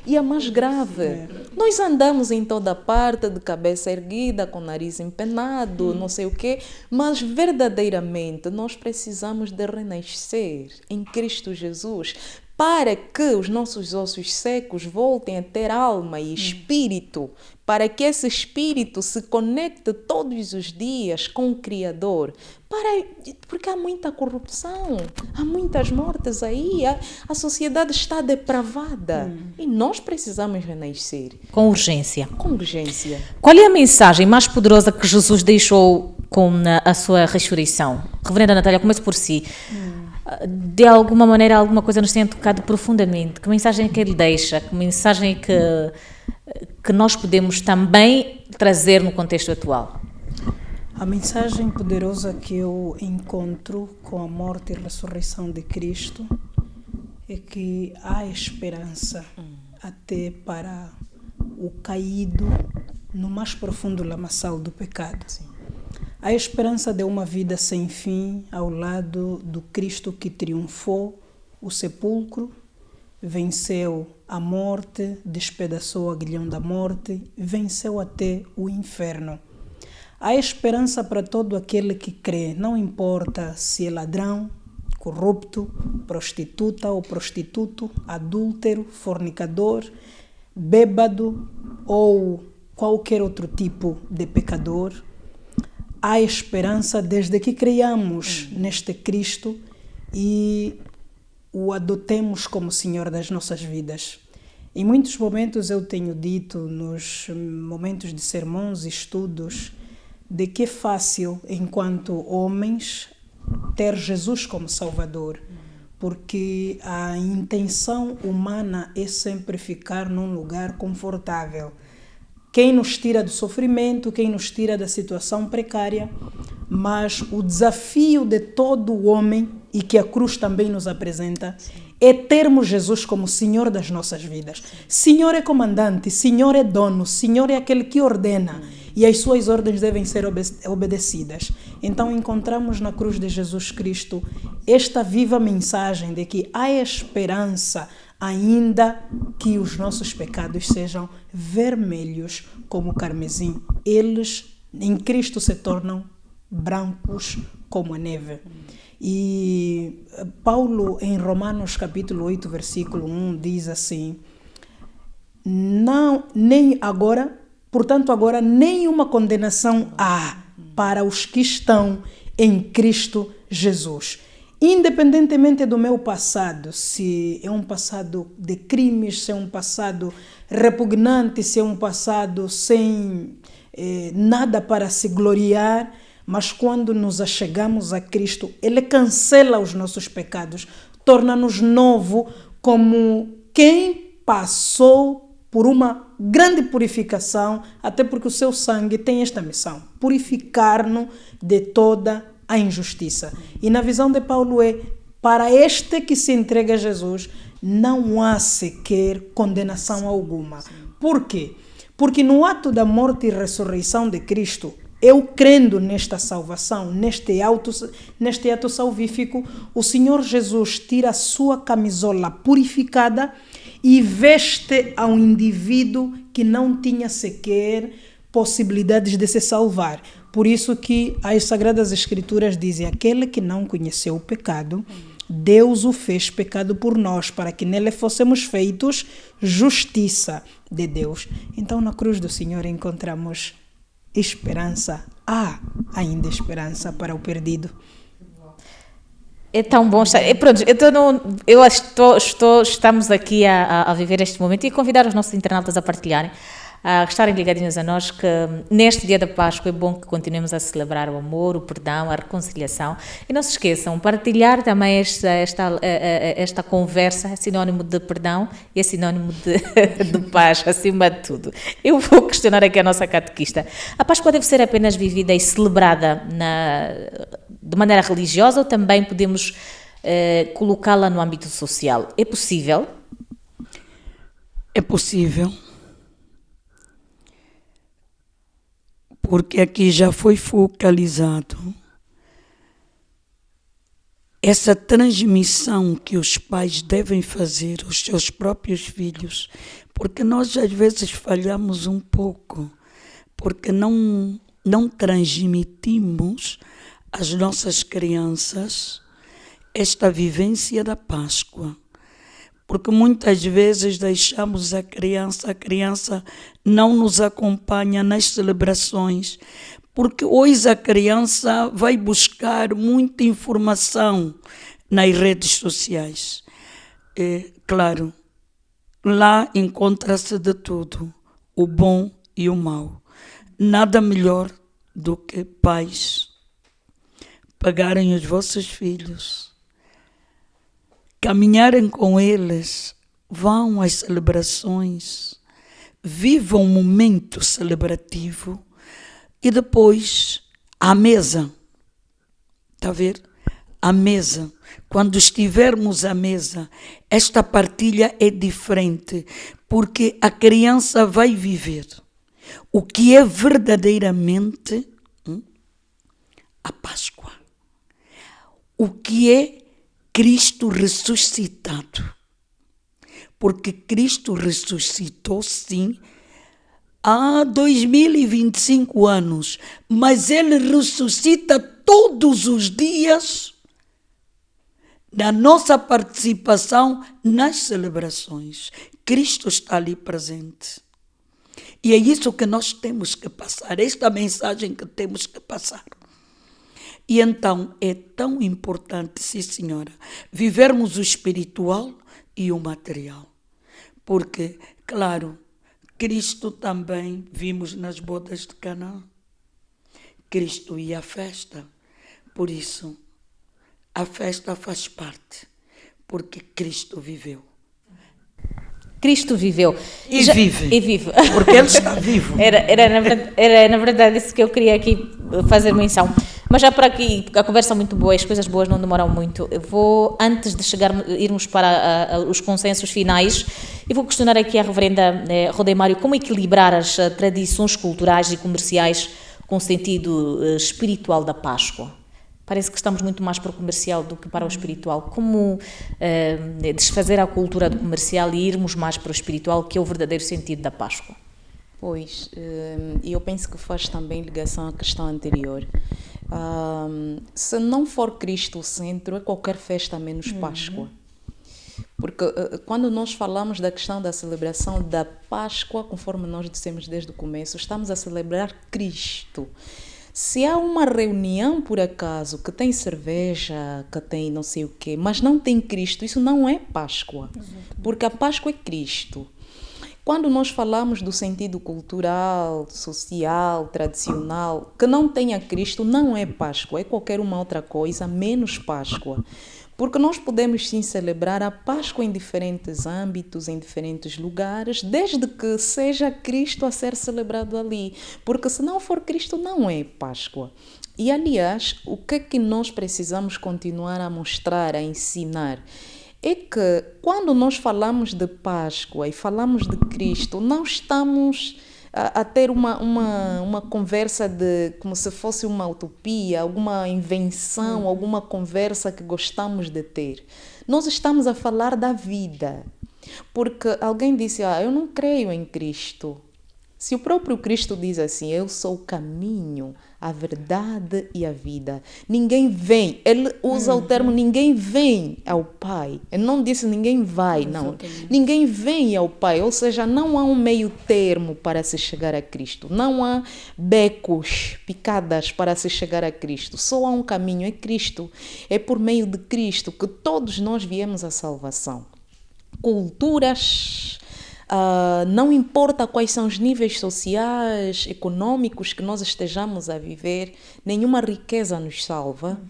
E a mais grave. Nós andamos em toda parte, de cabeça erguida, com o nariz empenado, não sei o quê, mas verdadeiramente nós precisamos de renascer em Cristo Jesus, para que os nossos ossos secos voltem a ter alma e espírito, para que esse espírito se conecte todos os dias com o Criador. Porque há muita corrupção, há muitas mortes aí, a sociedade está depravada e nós precisamos renascer. Com urgência. Com urgência. Qual é a mensagem mais poderosa que Jesus deixou com a sua ressurreição? Reverenda Natália, comece por si. De alguma maneira, alguma coisa nos tem tocado profundamente. Que mensagem é que ele deixa? Que mensagem que nós podemos também trazer no contexto atual? A mensagem poderosa que eu encontro com a morte e ressurreição de Cristo é que há esperança até para o caído no mais profundo lamaçal do pecado. Sim. A esperança de uma vida sem fim ao lado do Cristo que triunfou o sepulcro, venceu a morte, despedaçou o aguilhão da morte, venceu até o inferno. Há esperança para todo aquele que crê, não importa se é ladrão, corrupto, prostituta ou prostituto, adúltero, fornicador, bêbado ou qualquer outro tipo de pecador. Há esperança desde que creiamos neste Cristo e o adotemos como Senhor das nossas vidas. Em muitos momentos eu tenho dito, nos momentos de sermões e estudos, de que é fácil, enquanto homens, ter Jesus como Salvador, porque a intenção humana é sempre ficar num lugar confortável. Quem nos tira do sofrimento, quem nos tira da situação precária, mas o desafio de todo o homem, e que a cruz também nos apresenta, é termos Jesus como Senhor das nossas vidas. Senhor é comandante, Senhor é dono, Senhor é aquele que ordena, e as suas ordens devem ser obedecidas. Então encontramos na cruz de Jesus Cristo esta viva mensagem de que há esperança, ainda que os nossos pecados sejam vermelhos como o carmesim. Eles em Cristo se tornam brancos como a neve. E Paulo, em Romanos capítulo 8, versículo 1, diz assim: portanto agora nenhuma condenação há para os que estão em Cristo Jesus. Independentemente do meu passado, se é um passado de crimes, se é um passado repugnante, se é um passado sem nada para se gloriar, mas quando nos achegamos a Cristo, Ele cancela os nossos pecados, torna-nos novo como quem passou por uma grande purificação, até porque o seu sangue tem esta missão: purificar-nos de toda a injustiça. E na visão de Paulo para este que se entrega a Jesus, não há sequer condenação alguma. Por quê? Porque no ato da morte e ressurreição de Cristo, eu crendo nesta salvação, neste ato salvífico, o Senhor Jesus tira a sua camisola purificada e veste a um indivíduo que não tinha sequer possibilidades de se salvar. Por isso que as Sagradas Escrituras dizem: aquele que não conheceu o pecado, Deus o fez pecado por nós, para que nele fôssemos feitos justiça de Deus. Então, na cruz do Senhor encontramos esperança. Há ainda esperança para o perdido. É tão bom estar. Pronto, estamos aqui a viver este momento e convidar os nossos internautas a partilharem, a estarem ligadinhos a nós, que neste dia da Páscoa é bom que continuemos a celebrar o amor, o perdão, a reconciliação. E não se esqueçam, partilhar também esta conversa é sinónimo de perdão e é sinónimo de paz, acima de tudo. Eu vou questionar aqui a nossa catequista. A Páscoa deve ser apenas vivida e celebrada de maneira religiosa, ou também podemos colocá-la no âmbito social? É possível? É possível. Porque aqui já foi focalizado essa transmissão que os pais devem fazer aos seus próprios filhos, porque nós às vezes falhamos um pouco, porque não transmitimos às nossas crianças esta vivência da Páscoa. Porque muitas vezes deixamos a criança não nos acompanha nas celebrações, porque hoje a criança vai buscar muita informação nas redes sociais. Claro, lá encontra-se de tudo, o bom e o mau. Nada melhor do que pais pegarem os vossos filhos, caminharem com eles, vão às celebrações, vivam um momento celebrativo e depois à mesa. Está a ver? À mesa. Quando estivermos à mesa, esta partilha é diferente, porque a criança vai viver o que é verdadeiramente a Páscoa. O que é Cristo ressuscitado. Porque Cristo ressuscitou, sim, há 2025 anos, mas Ele ressuscita todos os dias na nossa participação nas celebrações. Cristo está ali presente. E é isso que nós temos que passar, esta mensagem que temos que passar. E então é tão importante, sim senhora, vivermos o espiritual e o material. Porque, claro, Cristo também vimos nas bodas de Canaã. Cristo ia à festa. Por isso, a festa faz parte, porque Cristo viveu. Cristo viveu. E vive. Porque Ele está vivo. Era na verdade isso que eu queria aqui fazer menção. Mas já por aqui, a conversa é muito boa, as coisas boas não demoram muito. Eu vou, antes de irmos para os consensos finais, eu vou questionar aqui a reverenda Rodemário como equilibrar as tradições culturais e comerciais com o sentido espiritual da Páscoa. Parece que estamos muito mais para o comercial do que para o espiritual. Como desfazer a cultura do comercial e irmos mais para o espiritual, que é o verdadeiro sentido da Páscoa? Pois, eu penso que faz também ligação à questão anterior. Se não for Cristo o centro, é qualquer festa menos Páscoa. Porque quando nós falamos da questão da celebração da Páscoa, conforme nós dissemos desde o começo, estamos a celebrar Cristo. Se há uma reunião, por acaso, que tem cerveja, que tem não sei o quê, mas não tem Cristo, isso não é Páscoa. Porque a Páscoa é Cristo. Quando nós falamos do sentido cultural, social, tradicional, que não tenha Cristo, não é Páscoa, é qualquer uma outra coisa, menos Páscoa. Porque nós podemos sim celebrar a Páscoa em diferentes âmbitos, em diferentes lugares, desde que seja Cristo a ser celebrado ali. Porque se não for Cristo, não é Páscoa. E, aliás, o que é que nós precisamos continuar a mostrar, a ensinar? É que quando nós falamos de Páscoa e falamos de Cristo, não estamos a ter uma conversa de como se fosse uma utopia, alguma invenção, alguma conversa que gostamos de ter. Nós estamos a falar da vida. Porque alguém disse, eu não creio em Cristo. Se o próprio Cristo diz assim, eu sou o caminho, a verdade e a vida. Ninguém vem, ele usa o termo ninguém vem ao Pai. Ele não disse ninguém vai, não. Ninguém vem ao Pai, ou seja, não há um meio termo para se chegar a Cristo. Não há becos, picadas para se chegar a Cristo. Só há um caminho, é Cristo. É por meio de Cristo que todos nós viemos à salvação. Culturas... não importa quais são os níveis sociais, econômicos que nós estejamos a viver, nenhuma riqueza nos salva,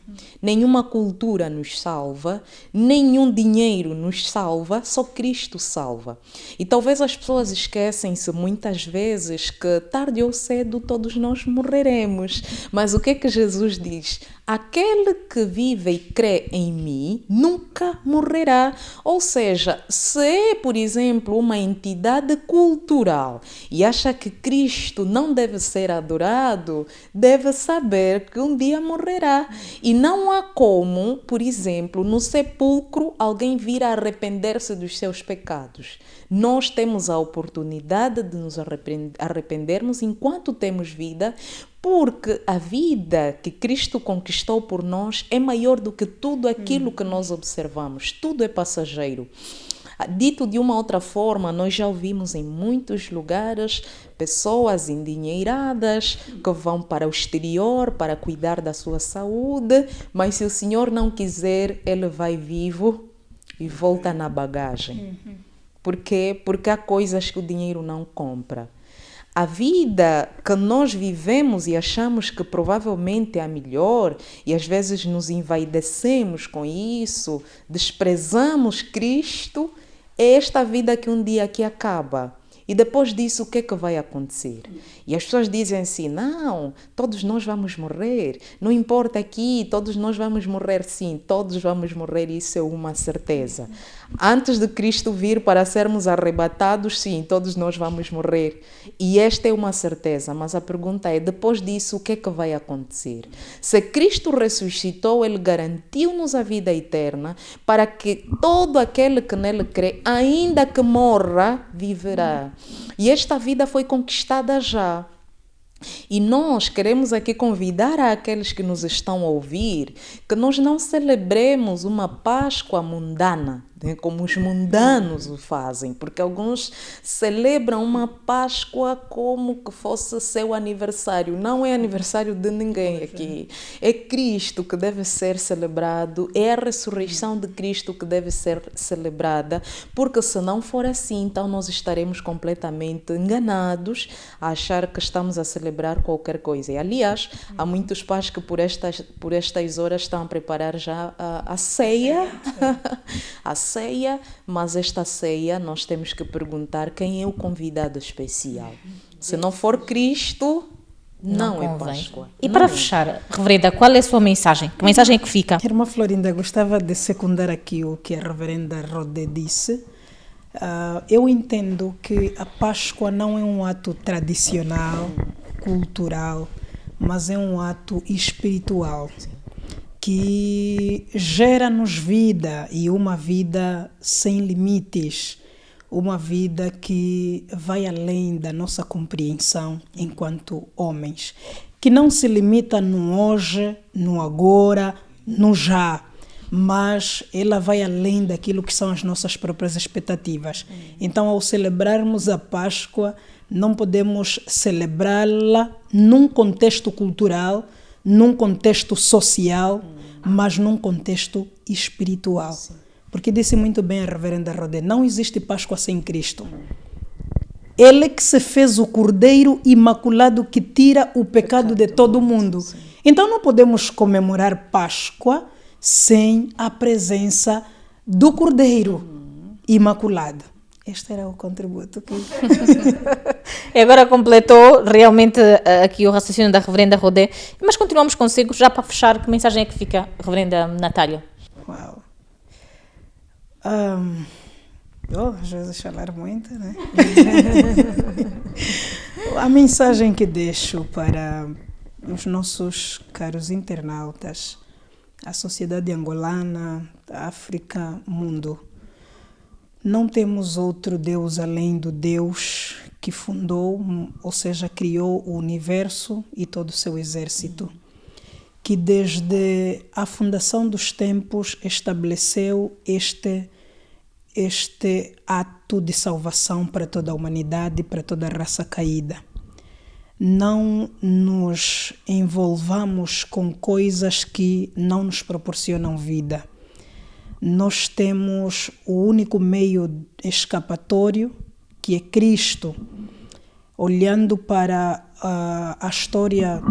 nenhuma cultura nos salva, nenhum dinheiro nos salva, só Cristo salva. E talvez as pessoas esquecem-se muitas vezes que tarde ou cedo todos nós morreremos. Mas o que é que Jesus diz? Aquele que vive e crê em mim nunca morrerá. Ou seja, se é, por exemplo, uma entidade cultural e acha que Cristo não deve ser adorado, deve saber que um dia morrerá. E não há como, por exemplo, no sepulcro alguém vir a arrepender-se dos seus pecados. Nós temos a oportunidade de nos arrependermos enquanto temos vida, porque a vida que Cristo conquistou por nós é maior do que tudo aquilo que nós observamos. Tudo é passageiro. Dito de uma outra forma, nós já ouvimos em muitos lugares pessoas endinheiradas que vão para o exterior para cuidar da sua saúde, mas se o Senhor não quiser, ele vai vivo e volta na bagagem. Por quê? Porque há coisas que o dinheiro não compra. A vida que nós vivemos e achamos que provavelmente é a melhor, e às vezes nos envaidecemos com isso, desprezamos Cristo, é esta vida que um dia aqui acaba. E depois disso, o que é que vai acontecer? E as pessoas dizem assim, não, todos nós vamos morrer, não importa aqui, todos nós vamos morrer, sim, todos vamos morrer, isso é uma certeza. Antes de Cristo vir para sermos arrebatados, sim, todos nós vamos morrer. E esta é uma certeza, mas a pergunta é, depois disso, o que é que vai acontecer? Se Cristo ressuscitou, ele garantiu-nos a vida eterna para que todo aquele que nele crê, ainda que morra, viverá. E esta vida foi conquistada já. E nós queremos aqui convidar aqueles que nos estão a ouvir que nós não celebremos uma Páscoa mundana, como os mundanos o fazem, porque alguns celebram uma Páscoa como que fosse seu aniversário. Não é aniversário de ninguém aqui. É Cristo que deve ser celebrado, é a ressurreição de Cristo que deve ser celebrada, porque se não for assim, então nós estaremos completamente enganados a achar que estamos a celebrar qualquer coisa. E, aliás, há muitos pais que por estas horas estão a preparar já a ceia, a ceia, mas esta ceia nós temos que perguntar quem é o convidado especial. Se não for Cristo, Não é convém. Páscoa. E Não para é. fechar, Reverenda, qual é a sua mensagem? Que mensagem é que fica? Irmã Florinda, gostava de secundar aqui o que a reverenda Rodé disse. Eu entendo que a Páscoa não é um ato tradicional, cultural, mas é um ato espiritual que gera-nos vida, e uma vida sem limites, uma vida que vai além da nossa compreensão enquanto homens, que não se limita no hoje, no agora, no já, mas ela vai além daquilo que são as nossas próprias expectativas. Então, ao celebrarmos a Páscoa, não podemos celebrá-la num contexto cultural, num contexto social, mas num contexto espiritual. Porque disse muito bem a reverenda Rodé, não existe Páscoa sem Cristo. Ele que se fez o Cordeiro Imaculado que tira o pecado de todo mundo. Então não podemos comemorar Páscoa sem a presença do Cordeiro Imaculado. Este era o contributo que... E agora completou realmente aqui o raciocínio da Reverenda Rodé, mas continuamos consigo, já para fechar, que mensagem é que fica, Reverenda Natália? Uau. Às vezes falar muito, né? A mensagem que deixo para os nossos caros internautas, a sociedade angolana, a África, mundo. Não temos outro Deus além do Deus que fundou, ou seja, criou o universo e todo o seu exército, que desde a fundação dos tempos estabeleceu este ato de salvação para toda a humanidade, para toda a raça caída. Não nos envolvamos com coisas que não nos proporcionam vida. Nós temos o único meio escapatório, que é Cristo. Olhando para a história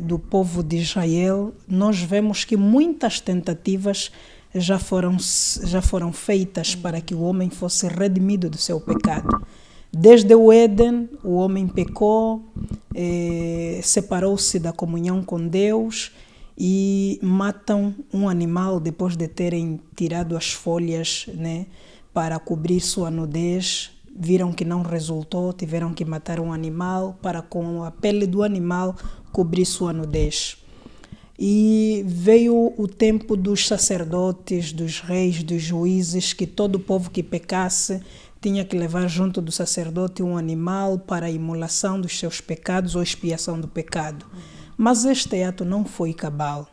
do povo de Israel, nós vemos que muitas tentativas já foram feitas para que o homem fosse redimido do seu pecado. Desde o Éden, o homem pecou, separou-se da comunhão com Deus e matam um animal depois de terem tirado as folhas, né, para cobrir sua nudez. Viram que não resultou, tiveram que matar um animal para, com a pele do animal, cobrir sua nudez. E veio o tempo dos sacerdotes, dos reis, dos juízes, que todo povo que pecasse tinha que levar junto do sacerdote um animal para a imolação dos seus pecados ou expiação do pecado. Mas este ato não foi cabal.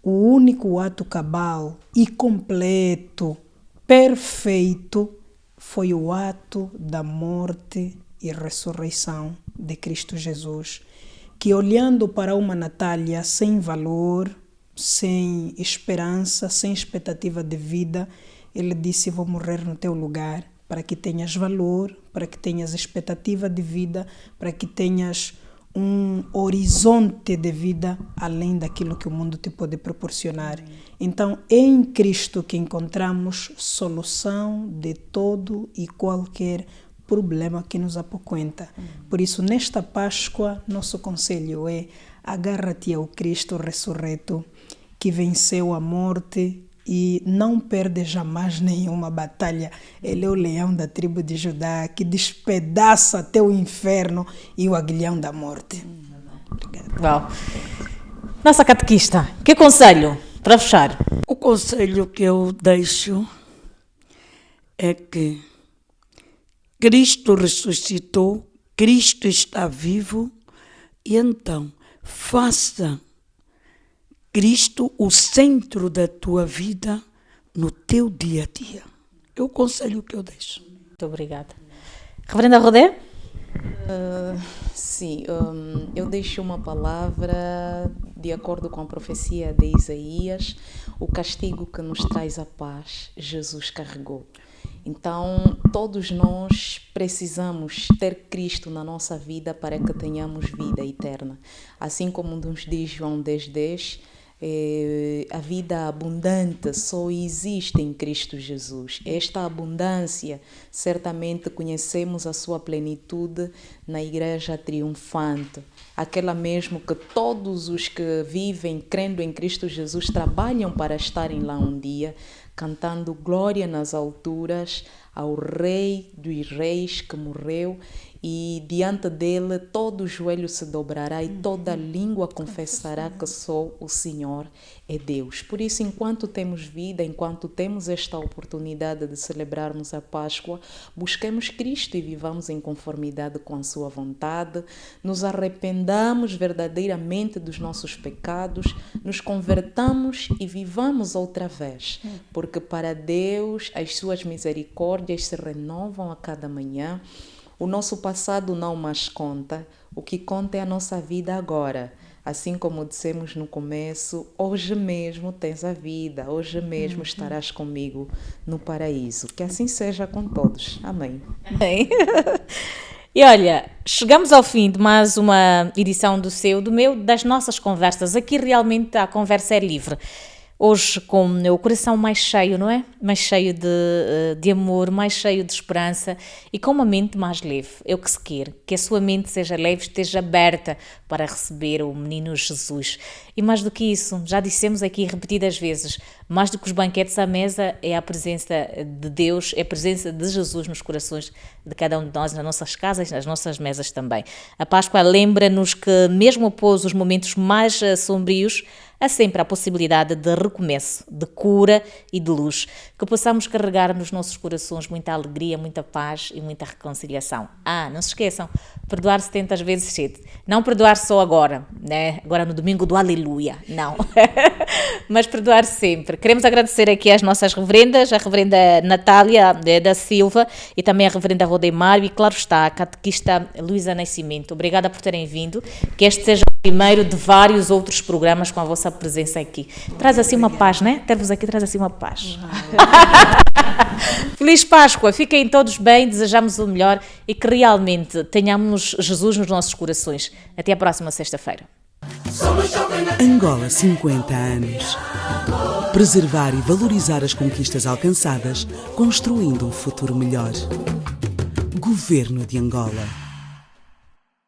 O único ato cabal e completo, perfeito, foi o ato da morte e ressurreição de Cristo Jesus, que olhando para uma Natália sem valor, sem esperança, sem expectativa de vida, ele disse: vou morrer no teu lugar, para que tenhas valor, para que tenhas expectativa de vida, para que tenhas um horizonte de vida além daquilo que o mundo te pode proporcionar. Então, é em Cristo que encontramos solução de todo e qualquer problema que nos apoquenta. Por isso, nesta Páscoa, nosso conselho é: agarra-te ao Cristo ressurreto, que venceu a morte e não perde jamais nenhuma batalha. Ele é o leão da tribo de Judá, que despedaça até o inferno e o aguilhão da morte. Obrigada. Uau. Nossa catequista, que conselho para fechar? O conselho que eu deixo é que Cristo ressuscitou, Cristo está vivo, e então faça Cristo o centro da tua vida no teu dia a dia. É o conselho que eu deixo. Muito obrigada. Reverenda Rodé? Sim, eu deixo uma palavra de acordo com a profecia de Isaías: o castigo que nos traz a paz, Jesus carregou. Então, todos nós precisamos ter Cristo na nossa vida para que tenhamos vida eterna. Assim como nos diz João 10:10, A vida abundante só existe em Cristo Jesus. Esta abundância, certamente conhecemos a sua plenitude na Igreja Triunfante, aquela mesmo que todos os que vivem crendo em Cristo Jesus trabalham para estarem lá um dia, cantando glória nas alturas ao Rei dos Reis que morreu, e diante dele todo joelho se dobrará e toda língua confessará que só o Senhor é Deus. Por isso, enquanto temos vida, enquanto temos esta oportunidade de celebrarmos a Páscoa, busquemos Cristo e vivamos em conformidade com a sua vontade, nos arrependamos verdadeiramente dos nossos pecados, nos convertamos e vivamos outra vez, porque para Deus as suas misericórdias se renovam a cada manhã. O nosso passado não mais conta, o que conta é a nossa vida agora. Assim como dissemos no começo, hoje mesmo tens a vida, hoje mesmo estarás comigo no paraíso. Que assim seja com todos. Amém. Amém. E olha, chegamos ao fim de mais uma edição do meu, das nossas conversas. Aqui realmente a conversa é livre. Hoje com o coração mais cheio, não é? Mais cheio de amor, mais cheio de esperança e com uma mente mais leve. É o que se quer, que a sua mente seja leve, esteja aberta para receber o menino Jesus. E mais do que isso, já dissemos aqui repetidas vezes, mais do que os banquetes à mesa é a presença de Deus, é a presença de Jesus nos corações de cada um de nós, nas nossas casas, nas nossas mesas também. A Páscoa lembra-nos que mesmo após os momentos mais sombrios, há sempre a possibilidade de recomeço, de cura e de luz, que possamos carregar nos nossos corações muita alegria, muita paz e muita reconciliação. Não se esqueçam, perdoar 70 vezes 7. Não perdoar só agora, né? Agora no domingo do Aleluia, não. Mas perdoar sempre. Queremos agradecer aqui às nossas reverendas, a reverenda Natália da Silva e também a reverenda Rodemário e, claro está, a catequista Luísa Nascimento. Obrigada por terem vindo. Que este seja o primeiro de vários outros programas com a vossa presença aqui. Traz assim uma paz, né? Ter-vos aqui traz assim uma paz. Feliz Páscoa, fiquem todos bem, desejamos o melhor e que realmente tenhamos Jesus nos nossos corações. Até a próxima sexta-feira. Angola 50 anos. Preservar e valorizar as conquistas alcançadas, construindo um futuro melhor. Governo de Angola.